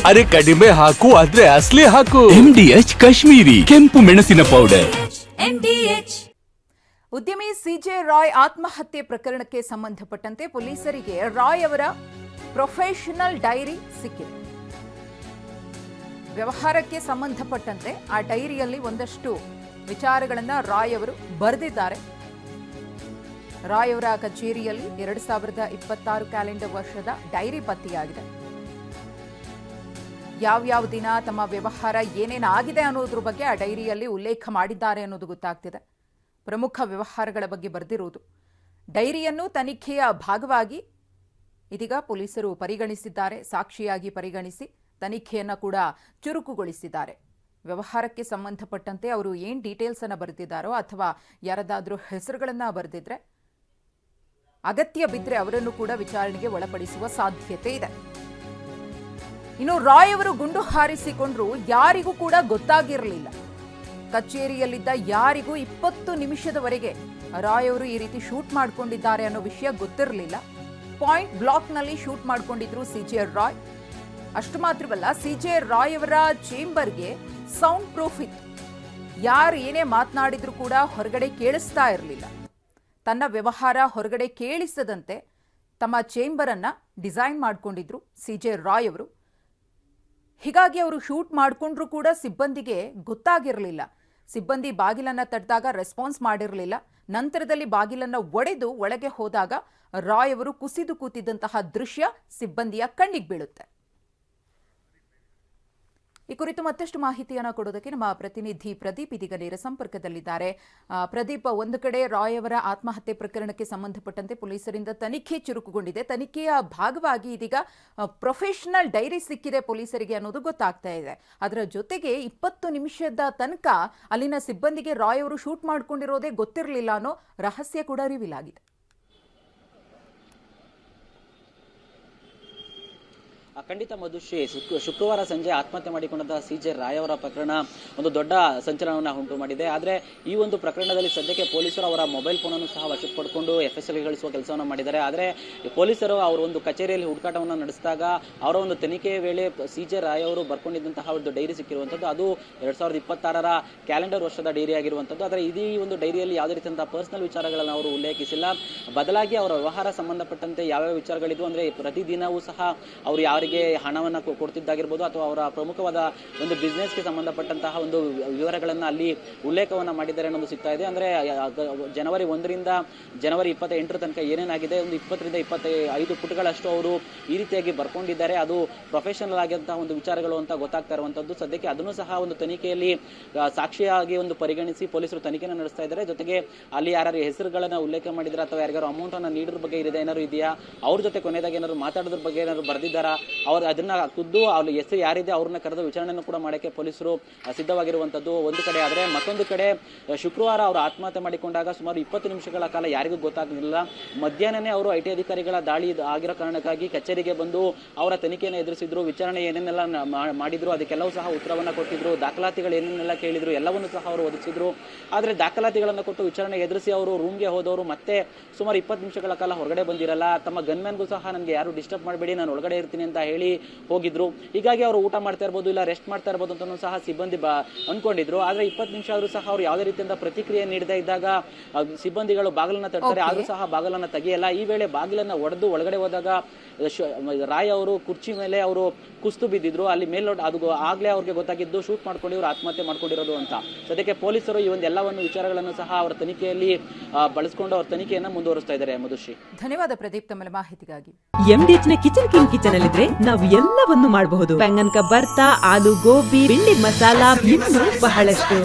ಅರೆ ಕಡಿಮೆ ಹಾಕು ಆದ್ರೆ ಅಸ್ಲಿ ಹಾಕು. MDH ಕಾಶ್ಮೀರಿ ಕೆಂಪು ಮೆಣಸಿನ ಪೌಡರ್. ಉದ್ಯಮಿ ಸಿಜೆ ರಾಯ್ ಆತ್ಮಹತ್ಯೆ ಪ್ರಕರಣಕ್ಕೆ ಸಂಬಂಧಪಟ್ಟಂತೆ ಪೊಲೀಸರಿಗೆ ರಾಯ್ ಅವರ ಪ್ರೊಫೆಷನಲ್ ಡೈರಿ ಸಿಕ್ಕಿದೆ. ವ್ಯವಹಾರಕ್ಕೆ ಸಂಬಂಧಪಟ್ಟಂತೆ ಆ ಡೈರಿಯಲ್ಲಿ ಒಂದಷ್ಟು ವಿಚಾರಗಳನ್ನು ರಾಯ್ ಅವರು ಬರೆದಿದ್ದಾರೆ. ರಾಯ್ ಅವರ ಕಚೇರಿಯಲ್ಲಿ 2026 ಕ್ಯಾಲೆಂಡರ್ ವರ್ಷದ ಡೈರಿ ಪತ್ತೆಯಾಗಿದೆ. ಯಾವ್ಯಾವ ದಿನ ತಮ್ಮ ವ್ಯವಹಾರ ಏನೇನಾಗಿದೆ ಅನ್ನೋದ್ರ ಬಗ್ಗೆ ಆ ಡೈರಿಯಲ್ಲಿ ಉಲ್ಲೇಖ ಮಾಡಿದ್ದಾರೆ ಅನ್ನೋದು ಗೊತ್ತಾಗ್ತಿದೆ. ಪ್ರಮುಖ ವ್ಯವಹಾರಗಳ ಬಗ್ಗೆ ಬರೆದಿರುವುದು. ಡೈರಿಯನ್ನು ತನಿಖೆಯ ಭಾಗವಾಗಿ ಇದೀಗ ಪೊಲೀಸರು ಪರಿಗಣಿಸಿದ್ದಾರೆ. ಸಾಕ್ಷಿಯಾಗಿ ಪರಿಗಣಿಸಿ ತನಿಖೆಯನ್ನು ಕೂಡ ಚುರುಕುಗೊಳಿಸಿದ್ದಾರೆ. ವ್ಯವಹಾರಕ್ಕೆ ಸಂಬಂಧಪಟ್ಟಂತೆ ಅವರು ಏನು ಡೀಟೇಲ್ಸ್ ಅನ್ನು ಬರೆದಿದ್ದಾರೋ ಅಥವಾ ಯಾರದಾದ್ರೂ ಹೆಸರುಗಳನ್ನು ಬರೆದಿದ್ರೆ ಅಗತ್ಯ ಬಿದ್ದರೆ ಅವರನ್ನು ಕೂಡ ವಿಚಾರಣೆಗೆ ಒಳಪಡಿಸುವ ಸಾಧ್ಯತೆ ಇದೆ. ಇನ್ನು ರಾಯ್ ಅವರು ಗುಂಡು ಹಾರಿಸಿಕೊಂಡ್ರು ಯಾರಿಗೂ ಕೂಡ ಗೊತ್ತಾಗಿರಲಿಲ್ಲ. ಕಚೇರಿಯಲ್ಲಿದ್ದ ಯಾರಿಗೂ 20 ನಿಮಿಷದವರೆಗೆ ರಾಯ್ ಅವರು ಈ ರೀತಿ ಶೂಟ್ ಮಾಡಿಕೊಂಡಿದ್ದಾರೆ ಅನ್ನೋ ವಿಷಯ ಗೊತ್ತಿರಲಿಲ್ಲ. ಪಾಯಿಂಟ್ ಬ್ಲಾಕ್ನಲ್ಲಿ ಶೂಟ್ ಮಾಡಿಕೊಂಡಿದ್ರು ಸಿಜೆ ರಾಯ್. ಅಷ್ಟು ಮಾತ್ರವಲ್ಲ, ಸಿಜೆ ರಾಯ್ ಅವರ ಚೇಂಬರ್ಗೆ ಸೌಂಡ್ ಪ್ರೂಫ್ ಇತ್ತು. ಯಾರು ಏನೇ ಮಾತನಾಡಿದ್ರು ಕೂಡ ಹೊರಗಡೆ ಕೇಳಿಸ್ತಾ ಇರಲಿಲ್ಲ. ತನ್ನ ವ್ಯವಹಾರ ಹೊರಗಡೆ ಕೇಳಿಸದಂತೆ ತಮ್ಮ ಚೇಂಬರ್ ಅನ್ನ ಡಿಸೈನ್ ಮಾಡಿಕೊಂಡಿದ್ರು ಸಿಜೆ ರಾಯ್ ಅವರು. ಹೀಗಾಗಿ ಅವರು ಶೂಟ್ ಮಾಡಿಕೊಂಡ್ರು ಕೂಡ ಸಿಬ್ಬಂದಿಗೆ ಗೊತ್ತಾಗಿರಲಿಲ್ಲ. ಸಿಬ್ಬಂದಿ ಬಾಗಿಲನ್ನ ತಟ್ಟಿದಾಗ ರೆಸ್ಪಾನ್ಸ್ ಮಾಡಿರಲಿಲ್ಲ. ನಂತರದಲ್ಲಿ ಬಾಗಿಲನ್ನ ಒಡೆದು ಒಳಗೆ ಹೋದಾಗ ರಾಯ್ ಅವರು ಕುಸಿದು ಕೂತಿದ್ದಂತಹ ದೃಶ್ಯ ಸಿಬ್ಬಂದಿಯ ಕಣ್ಣಿಗೆ ಬೀಳುತ್ತೆ. ಈ ಕುರಿತು ಮತ್ತಷ್ಟು ಮಾಹಿತಿಯನ್ನು ಕೊಡೋದಕ್ಕೆ ನಮ್ಮ ಪ್ರತಿನಿಧಿ ಪ್ರದೀಪ್ ಇದೀಗ ನೇರ ಸಂಪರ್ಕದಲ್ಲಿದ್ದಾರೆ. ಪ್ರದೀಪ್, ಒಂದು ಕಡೆ ರಾಯ್ ಅವರ ಆತ್ಮಹತ್ಯೆ ಪ್ರಕರಣಕ್ಕೆ ಸಂಬಂಧಪಟ್ಟಂತೆ ಪೊಲೀಸರಿಂದ ತನಿಖೆ ಚುರುಕುಗೊಂಡಿದೆ. ತನಿಖೆಯ ಭಾಗವಾಗಿ ಇದೀಗ ಪ್ರೊಫೆಷನಲ್ ಡೈರಿ ಸಿಕ್ಕಿದೆ ಪೊಲೀಸರಿಗೆ ಅನ್ನೋದು ಗೊತ್ತಾಗ್ತಾ ಇದೆ. ಅದರ ಜೊತೆಗೆ 20 ನಿಮಿಷದ ತನಕ ಅಲ್ಲಿನ ಸಿಬ್ಬಂದಿಗೆ ರಾಯ್ ಅವರು ಶೂಟ್ ಮಾಡ್ಕೊಂಡಿರೋದೇ ಗೊತ್ತಿರಲಿಲ್ಲ ಅನ್ನೋ ರಹಸ್ಯ ಕೂಡ ರಿವೀಲ್ ಆಗಿದೆ. ಖಂಡಿತ ಮಧುಶ್ರೀ, ಶುಕ್ರವಾರ ಸಂಜೆ ಆತ್ಮಹತ್ಯೆ ಮಾಡಿಕೊಂಡಂತಹ ಸಿಜೆ ರಾಯ್ ಅವರ ಪ್ರಕರಣ ಒಂದು ದೊಡ್ಡ ಸಂಚಲನವನ್ನು ಉಂಟು ಮಾಡಿದೆ. ಆದರೆ ಈ ಒಂದು ಪ್ರಕರಣದಲ್ಲಿ ಸದ್ಯಕ್ಕೆ ಪೊಲೀಸರು ಅವರ ಮೊಬೈಲ್ ಫೋನನ್ನು ಸಹ ವಶಕ್ಕೆ ಪಡ್ಕೊಂಡು FSL ಗಳಿಸುವ ಕೆಲಸವನ್ನು ಮಾಡಿದ್ದಾರೆ. ಆದರೆ ಪೊಲೀಸರು ಅವರ ಒಂದು ಕಚೇರಿಯಲ್ಲಿ ಹುಡುಕಾಟವನ್ನು ನಡೆಸಿದಾಗ ಅವರ ಒಂದು ತನಿಖೆಯ ವೇಳೆ ಸಿಜೆ ರಾಯ್ ಅವರು ಬರ್ಕೊಂಡಿದ್ದಂತಹ ಒಂದು ಡೈರಿ ಸಿಕ್ಕಿರುವಂಥದ್ದು. ಅದು 2026 ಕ್ಯಾಲೆಂಡರ್ ವರ್ಷದ ಡೈರಿ ಆಗಿರುವಂಥದ್ದು. ಆದರೆ ಈ ಒಂದು ಡೈರಿಯಲ್ಲಿ ಯಾವುದೇ ರೀತಿಯಂತಹ ಪರ್ಸನಲ್ ವಿಚಾರಗಳನ್ನು ಅವರು ಉಲ್ಲೇಖಿಸಿಲ್ಲ. ಬದಲಾಗಿ ಅವರ ವ್ಯವಹಾರ ಸಂಬಂಧಪಟ್ಟಂತೆ ಯಾವ್ಯಾವ ವಿಚಾರಗಳಿದ್ವು ಅಂದರೆ ಪ್ರತಿದಿನವೂ ಸಹ ಅವರು ಯಾರಿಗೆ ಹಣವನ್ನು ಕೊಡ್ತಿದ್ದಾಗಿರ್ಬೋದು ಅಥವಾ ಅವರ ಪ್ರಮುಖವಾದ ಒಂದು ಬಿಸ್ನೆಸ್ಗೆ ಸಂಬಂಧಪಟ್ಟಂತಹ ಒಂದು ವಿವರಗಳನ್ನು ಅಲ್ಲಿ ಉಲ್ಲೇಖವನ್ನು ಮಾಡಿದ್ದಾರೆ ಅನ್ನೋದು ಸಿಗ್ತಾ ಇದೆ. ಅಂದರೆ ಜನವರಿ 1ರಿಂದ ಜನವರಿ 28 ತನಕ ಏನೇನಾಗಿದೆ, ಒಂದು 20 ರಿಂದ 25 ಪುಟಗಳಷ್ಟು ಅವರು ಈ ರೀತಿಯಾಗಿ ಬರ್ಕೊಂಡಿದ್ದಾರೆ. ಅದು ಪ್ರೊಫೆಷನಲ್ ಆಗಿರುವಂತಹ ಒಂದು ವಿಚಾರಗಳು ಅಂತ ಗೊತ್ತಾಗ್ತಾ ಇರುವಂತದ್ದು. ಸದ್ಯಕ್ಕೆ ಅದನ್ನು ಸಹ ಒಂದು ತನಿಖೆಯಲ್ಲಿ ಸಾಕ್ಷಿಯಾಗಿ ಒಂದು ಪರಿಗಣಿಸಿ ಪೊಲೀಸರು ತನಿಖೆಯನ್ನು ನಡೆಸ್ತಾ ಇದ್ದಾರೆ. ಜೊತೆಗೆ ಅಲ್ಲಿ ಯಾರು ಹೆಸರುಗಳನ್ನ ಉಲ್ಲೇಖ ಮಾಡಿದ್ರೆ ಅಥವಾ ಯಾರಿಗಾರು ಅಮೌಂಟ್ ಅನ್ನು ನೀಡೋದ್ರ ಬಗ್ಗೆ ಏನಾದ್ರು ಇದೆಯಾ, ಅವ್ರ ಜೊತೆ ಕೊನೆಯದಾಗಿ ಏನಾದ್ರು ಮಾತಾಡೋದ್ರ ಬಗ್ಗೆ ಏನಾದ್ರು ಬರ್ದಿದ್ದಾರಾ, ಅವ್ರು ಅದನ್ನ ಖುದ್ದು ಅವ್ರ ಹೆಸರು ಯಾರಿದೆ ಅವ್ರನ್ನ ಕರೆದು ವಿಚಾರಣೆಯನ್ನು ಕೂಡ ಮಾಡೋಕ್ಕೆ ಪೊಲೀಸರು ಸಿದ್ಧವಾಗಿರುವಂತದ್ದು ಒಂದು ಕಡೆ. ಆದರೆ ಮತ್ತೊಂದು ಕಡೆ ಶುಕ್ರವಾರ ಅವರು ಆತ್ಮಹತ್ಯೆ ಮಾಡಿಕೊಂಡಾಗ ಸುಮಾರು 20 ನಿಮಿಷಗಳ ಕಾಲ ಯಾರಿಗೂ ಗೊತ್ತಾಗಲಿಲ್ಲ. ಮಧ್ಯಾಹ್ನನೇ ಅವರು IT ಅಧಿಕಾರಿಗಳ ದಾಳಿ ಆಗಿರೋ ಕಾರಣಕ್ಕಾಗಿ ಕಚೇರಿಗೆ ಬಂದು ಅವರ ತನಿಖೆಯನ್ನು ಎದುರಿಸಿದ್ರು. ವಿಚಾರಣೆ ಏನೇನೆಲ್ಲ ಮಾಡಿದ್ರು ಅದಕ್ಕೆಲ್ಲವೂ ಸಹ ಉತ್ತರವನ್ನ ಕೊಟ್ಟಿದ್ರು. ದಾಖಲಾತಿಗಳು ಏನೇನೆಲ್ಲ ಕೇಳಿದ್ರು ಎಲ್ಲವನ್ನೂ ಸಹ ಅವರು ಒದಗಿಸಿದ್ರು. ಆದರೆ ದಾಖಲಾತಿಗಳನ್ನು ಕೊಟ್ಟು ವಿಚಾರಣೆ ಎದುರಿಸಿ ಅವರು ರೂಮ್ಗೆ ಹೋದವರು ಮತ್ತೆ ಸುಮಾರು 20 ನಿಮಿಷಗಳ ಕಾಲ ಹೊರಗಡೆ ಬಂದಿರಲ್ಲ. ತಮ್ಮ ಗನ್ಮ್ಯಾನ್ಗೂ ಸಹ ನನಗೆ ಯಾರು ಡಿಸ್ಟರ್ಬ್ ಮಾಡಬೇಡಿ, ನಾನು ಒಳಗಡೆ ಇರ್ತೀನಿ ಅಂತ ಹೇಳಿ ಹೋಗಿದ್ರು. ಹೀಗಾಗಿ ಅವರು ಊಟ ಮಾಡ್ತಾ ಇರ್ಬೋದು, ಇಲ್ಲ ರೆಸ್ಟ್ ಮಾಡ್ತಾ ಇರ್ಬೋದು ಅಂತ ಸಹ ಸಿಬ್ಬಂದಿ ಅನ್ಕೊಂಡಿದ್ರು. ಆದ್ರೆ 20 ನಿಮಿಷ ಆದ್ರೂ ಸಹ ಅವರು ಯಾವುದೇ ರೀತಿಯಿಂದ ಪ್ರತಿಕ್ರಿಯೆ ನೀಡದೇ ಇದ್ದಾಗ ಸಿಬ್ಬಂದಿಗಳು ಬಾಗಿಲನ್ನ ತಟ್ತಾರೆ. ಆದ್ರೂ ಸಹ ಬಾಗಿಲನ್ನ ತೆಗೆಯಲ್ಲ. ಈ ವೇಳೆ ಬಾಗಿಲನ್ನ ಒಡೆದು ಒಳಗಡೆ ಹೋದಾಗ ರಾಯ್ ಅವರು ಕುರ್ಚಿ ಮೇಲೆ ಅವರು ಕುಸ್ತು ಬಿದ್ದಿದ್ರು. ಅಲ್ಲಿ ಅದು ಆಗ್ಲೇ ಅವ್ರಿಗೆ ಗೊತ್ತಾಗಿದ್ದು ಶೂಟ್ ಮಾಡ್ಕೊಂಡು ಇವರು ಆತ್ಮಹತ್ಯೆ ಮಾಡ್ಕೊಂಡಿರೋದು ಅಂತ. ಸದ್ಯಕ್ಕೆ ಪೊಲೀಸರು ಈ ಒಂದು ಎಲ್ಲವನ್ನು ವಿಚಾರಗಳನ್ನು ಸಹ ಅವರ ತನಿಖೆಯಲ್ಲಿ ಬಳಸಿಕೊಂಡು ಅವರ ತನಿಖೆಯನ್ನ ಮುಂದುವರಿಸ್ತಾ ಇದ್ದಾರೆ. ಮಧುಶ್ರೀ, ಧನ್ಯವಾದ ಪ್ರದೀಪ್ ತಮ್ಮ ಮಾಹಿತಿಗಾಗಿ. MDH ನ ಕಿಚನ್ ಅಲ್ಲಿದ್ರೆ ನಾವು ಎಲ್ಲವನ್ನು ಮಾಡಬಹುದು. ಬೆಂಗನ್ ಕ ಬರ್ತಾ, ಆಲೂ ಗೋಬಿ, ಬಿಂಡಿ ಮಸಾಲಾ, ಇನ್ನೂ ಬಹಳಷ್ಟು.